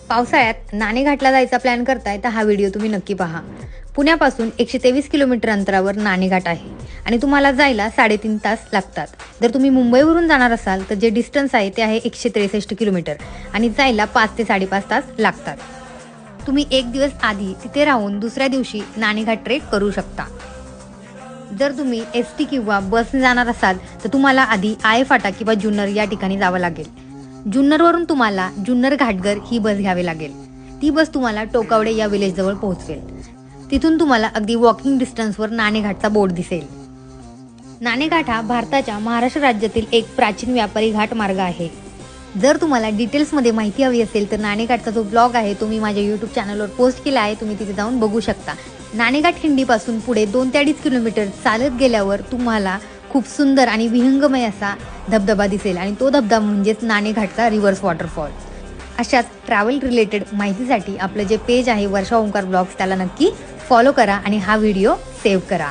पावसाळ्यात नाणेघाटला जायचा प्लॅन करताय तर हा व्हिडिओ तुम्ही नक्की पहा। पुण्यापासून 123 किलोमीटर अंतरावर नाणेघाट आहे आणि तुम्हाला जायला 3.5 तास लागतात। जर तुम्ही मुंबईवरून जाणार असाल तर जे डिस्टन्स आहे ते आहे 163 किलोमीटर आणि जायला 5 ते 5.5 तास लागतात। तुम्ही एक दिवस आधी तिथे राहून दुसऱ्या दिवशी नाणेघाट ट्रेक करू शकता। जर तुम्ही एसटी किंवा बसने जाणार असाल तर तुम्हाला आधी आय फाटा किंवा जुन्नर या ठिकाणी जावं लागेल। जुन्नरवरून तुम्हाला जुन्नर घाटगर ही बस घ्यावी लागेल। ती बस तुम्हाला टोकावडे या विलेज जवळ पोहोचवेल। तिथून तुम्हाला अगदी वॉकिंग डिस्टन्सवर नाणेघाटचा बोर्ड दिसेल। नाणेघाट हा भारताच्या महाराष्ट्र राज्यातील एक प्राचीन व्यापारी घाट मार्ग आहे। जर तुम्हाला डिटेल्समध्ये माहिती हवी असेल तर नाणेघाटचा जो ब्लॉग आहे तो मी माझ्या यूट्यूब चॅनलवर पोस्ट केला आहे, तुम्ही तिथे जाऊन बघू शकता। नाणेघाट खिंडीपासून पुढे 2 ते 2.5 किलोमीटर चालत गेल्यावर तुम्हाला खूप सुंदर आणि विहंगमय असा धबधबा दिसेल आणि तो धबधबा म्हणजेच नाणेघाटचा रिव्हर्स वॉटरफॉल। अशाच ट्रॅव्हल रिलेटेड माहितीसाठी आपलं जे पेज आहे वर्षा ओंकार ब्लॉग्स त्याला नक्की फॉलो करा आणि हा व्हिडिओ सेव्ह करा।